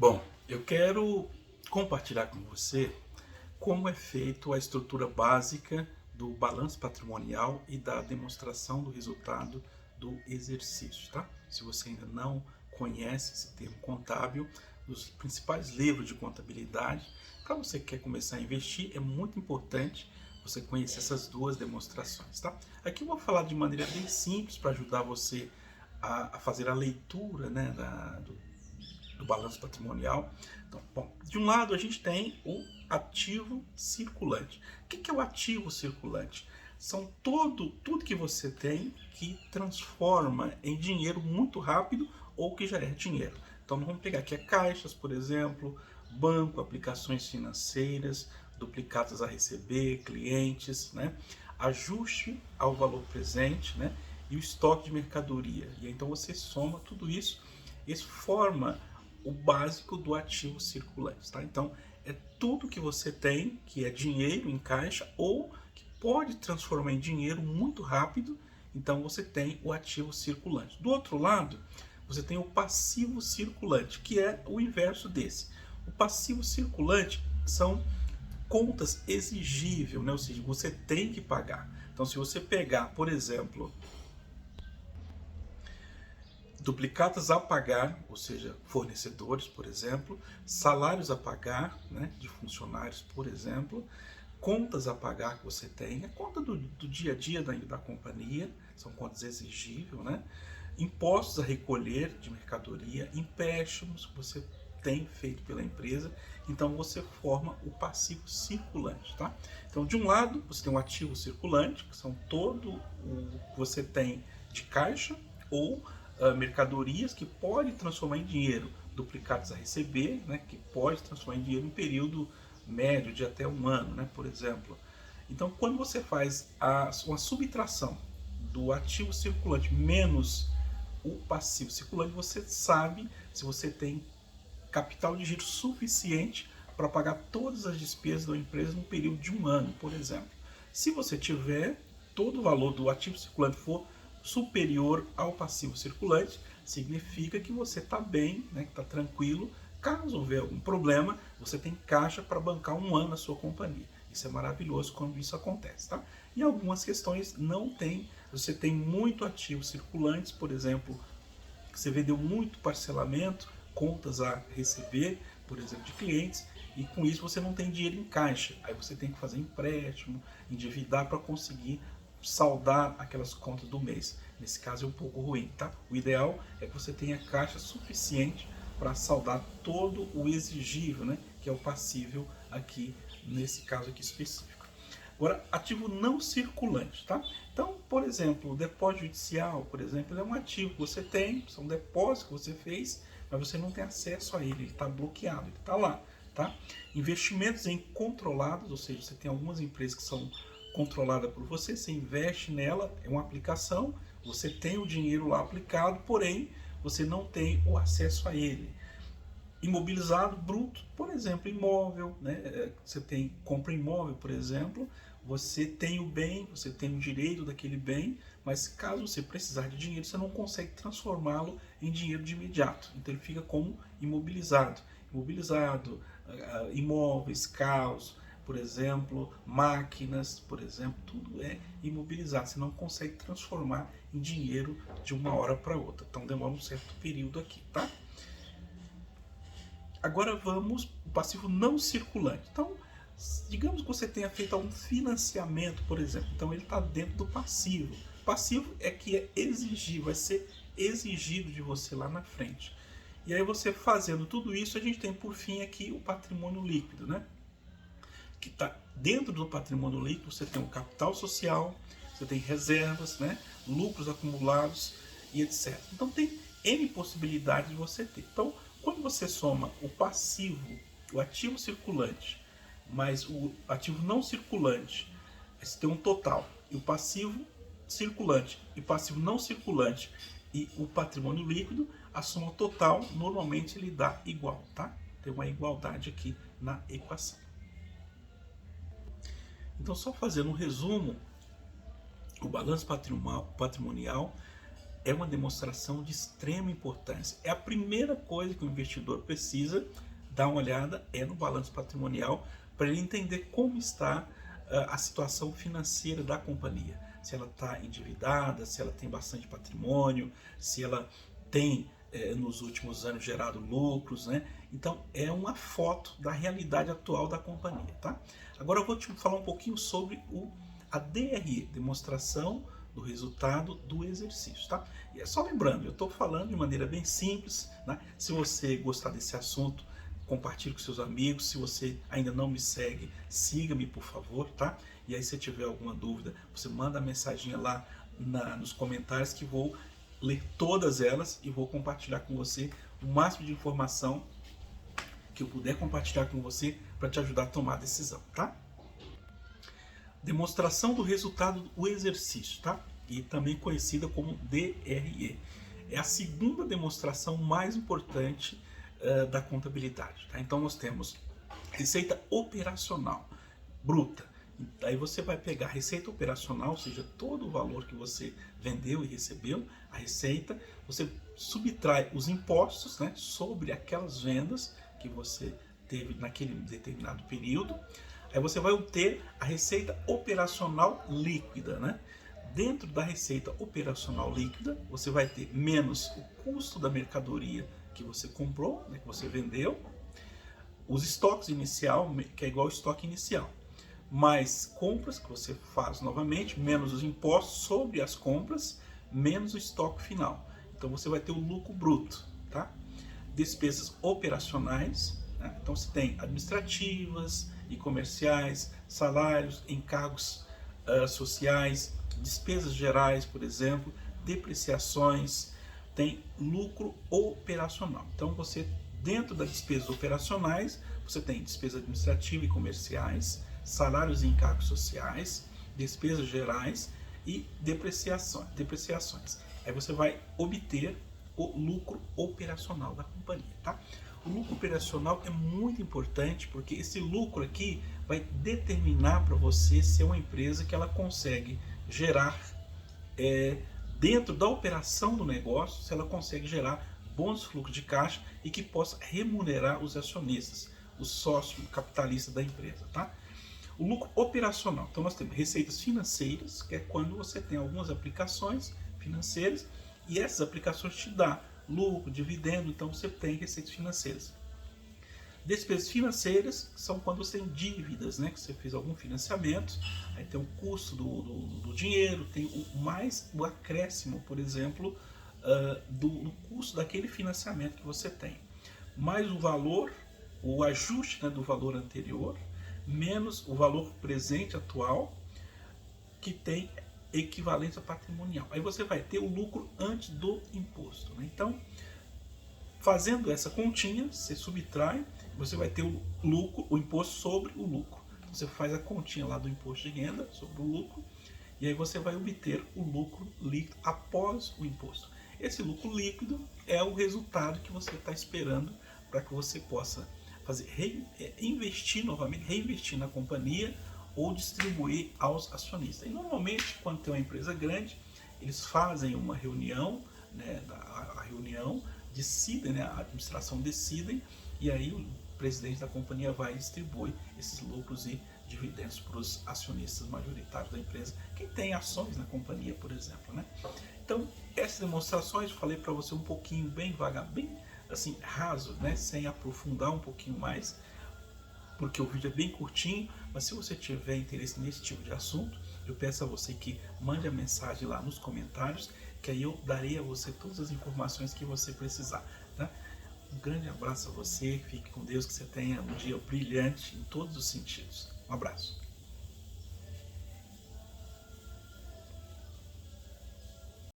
Bom, eu quero compartilhar com você como é feito a estrutura básica do balanço patrimonial e da demonstração do resultado do exercício, tá? Se você ainda não conhece esse termo contábil, dos principais livros de contabilidade, para você que quer começar a investir, é muito importante você conhecer essas duas demonstrações, tá? Aqui eu vou falar de maneira bem simples para ajudar você a fazer a leitura, né, do balanço patrimonial. Então, bom, de um lado a gente tem o ativo circulante. O que é o ativo circulante? São tudo que você tem que transforma em dinheiro muito rápido ou que já é dinheiro. Então vamos pegar aqui caixas, por exemplo, banco, aplicações financeiras, duplicados a receber, clientes, né? Ajuste ao valor presente, né? E o estoque de mercadoria. E então você soma tudo isso, isso forma o básico do ativo circulante, tá? Então é tudo que você tem que é dinheiro em caixa ou que pode transformar em dinheiro muito rápido. Então você tem o ativo circulante. Do outro lado, você tem o passivo circulante, que é o inverso desse. O passivo circulante são contas exigíveis, né? Ou seja, você tem que pagar. Então, se você pegar, por exemplo, duplicatas a pagar, ou seja, fornecedores, por exemplo, salários a pagar, né, de funcionários, por exemplo, contas a pagar que você tem, a conta do dia a dia da companhia, são contas exigíveis, né? Impostos a recolher de mercadoria, empréstimos que você tem feito pela empresa, então você forma o passivo circulante, tá? Então, de um lado, você tem o ativo circulante, que são todo o que você tem de caixa ou mercadorias que pode transformar em dinheiro, duplicados a receber, né, que pode transformar em dinheiro em período médio de até um ano, né, por exemplo. Então, quando você faz uma subtração do ativo circulante menos o passivo circulante, você sabe se você tem capital de giro suficiente para pagar todas as despesas da empresa no período de um ano, por exemplo. Se você tiver, todo o valor do ativo circulante for superior ao passivo circulante, significa que você está bem, né, que está tranquilo. Caso houver algum problema, você tem caixa para bancar um ano a sua companhia. Isso é maravilhoso quando isso acontece, tá? Em algumas questões não tem, você tem muito ativo circulantes, por exemplo, você vendeu muito parcelamento, contas a receber, por exemplo, de clientes, e com isso você não tem dinheiro em caixa. Aí você tem que fazer empréstimo, endividar para conseguir saldar aquelas contas do mês. Nesse caso é um pouco ruim, tá? O ideal é que você tenha caixa suficiente para saldar todo o exigível, né? Que é o passível aqui, nesse caso aqui específico. Agora, ativo não circulante, tá? Então, por exemplo, o depósito judicial, por exemplo, é um ativo que você tem, são depósitos que você fez, mas você não tem acesso a ele está bloqueado, ele está lá, tá? Investimentos em controlados, ou seja, você tem algumas empresas que são controlada por você, você investe nela, é uma aplicação, você tem o dinheiro lá aplicado, porém você não tem o acesso a ele. Imobilizado bruto, por exemplo, imóvel, né? Você tem compra imóvel, por exemplo, você tem o bem, você tem o direito daquele bem, mas caso você precisar de dinheiro, você não consegue transformá-lo em dinheiro de imediato. Então ele fica como imobilizado. Imobilizado, imóveis, carros, por exemplo, máquinas, por exemplo, tudo é imobilizado. Você não consegue transformar em dinheiro de uma hora para outra. Então demora um certo período aqui, tá? Agora vamos o passivo não circulante. Então, digamos que você tenha feito algum financiamento, por exemplo. Então ele está dentro do passivo. Passivo é que é exigível, vai ser exigido de você lá na frente. E aí você fazendo tudo isso, a gente tem por fim aqui o patrimônio líquido, né? Que está dentro do patrimônio líquido, você tem o capital social, você tem reservas, né? Lucros acumulados e etc. Então tem N possibilidades de você ter. Então, quando você soma o passivo, o ativo circulante, mais o ativo não circulante, você tem um total. E o passivo circulante e o passivo não circulante e o patrimônio líquido, a soma total normalmente ele dá igual, tá? Tem uma igualdade aqui na equação. Então, só fazendo um resumo, o balanço patrimonial é uma demonstração de extrema importância. É a primeira coisa que o investidor precisa dar uma olhada é no balanço patrimonial para ele entender como está a situação financeira da companhia. Se ela está endividada, se ela tem bastante patrimônio, se ela tem nos últimos anos gerado lucros, né? Então é uma foto da realidade atual da companhia, tá? Agora eu vou te falar um pouquinho sobre a DRE, demonstração do resultado do exercício, tá? E é só lembrando, eu estou falando de maneira bem simples, né? Se você gostar desse assunto, compartilhe com seus amigos. Se você ainda não me segue, siga-me, por favor, tá? E aí, se tiver alguma dúvida, você manda a mensagem lá nos comentários, que vou ler todas elas e vou compartilhar com você o máximo de informação que eu puder compartilhar com você para te ajudar a tomar a decisão, tá? Demonstração do resultado do exercício, tá? E também conhecida como DRE. É a segunda demonstração mais importante da contabilidade, tá? Então nós temos receita operacional bruta. Aí você vai pegar a receita operacional, ou seja, todo o valor que você vendeu e recebeu, a receita, você subtrai os impostos, né, sobre aquelas vendas que você teve naquele determinado período. Aí você vai obter a receita operacional líquida, né? Dentro da receita operacional líquida, você vai ter menos o custo da mercadoria que você comprou, né, que você vendeu, os estoques inicial, que é igual ao estoque inicial, mais compras que você faz novamente, menos os impostos sobre as compras, menos o estoque final. Então você vai ter o lucro bruto, tá? Despesas operacionais, né? Então você tem administrativas e comerciais, salários, encargos sociais, despesas gerais, por exemplo, depreciações, tem lucro operacional. Então você, dentro das despesas operacionais, você tem despesa administrativa e comerciais, salários e encargos sociais, despesas gerais e depreciações. Aí você vai obter o lucro operacional da companhia, tá? O lucro operacional é muito importante, porque esse lucro aqui vai determinar para você se é uma empresa que ela consegue gerar dentro da operação do negócio, se ela consegue gerar bons fluxos de caixa e que possa remunerar os acionistas, os sócios capitalistas da empresa, tá? O lucro operacional. Então nós temos receitas financeiras, que é quando você tem algumas aplicações financeiras e essas aplicações te dão lucro, dividendo, então você tem receitas financeiras. Despesas financeiras são quando você tem dívidas, né, que você fez algum financiamento, aí tem o custo do dinheiro, tem o acréscimo, por exemplo, do custo daquele financiamento que você tem, mais o valor, o ajuste, né, do valor anterior, menos o valor presente atual, que tem equivalência patrimonial. Aí você vai ter o lucro antes do imposto, né? Então, fazendo essa continha, você subtrai, você vai ter o lucro, o imposto sobre o lucro. Você faz a continha lá do imposto de renda sobre o lucro, e aí você vai obter o lucro líquido após o imposto. Esse lucro líquido é o resultado que você está esperando para que você possa investir novamente, reinvestir na companhia ou distribuir aos acionistas. E normalmente, quando tem uma empresa grande, eles fazem uma reunião, né, a reunião decidem, né, a administração decidem, e aí o presidente da companhia vai distribuir esses lucros e dividendos para os acionistas majoritários da empresa, quem tem ações na companhia, por exemplo, né? Então, essas demonstrações, eu falei para você um pouquinho, bem vaga, bem assim, raso, né, sem aprofundar um pouquinho mais, porque o vídeo é bem curtinho, mas se você tiver interesse nesse tipo de assunto, eu peço a você que mande a mensagem lá nos comentários, que aí eu darei a você todas as informações que você precisar, tá? Um grande abraço a você, fique com Deus, que você tenha um dia brilhante em todos os sentidos. Um abraço.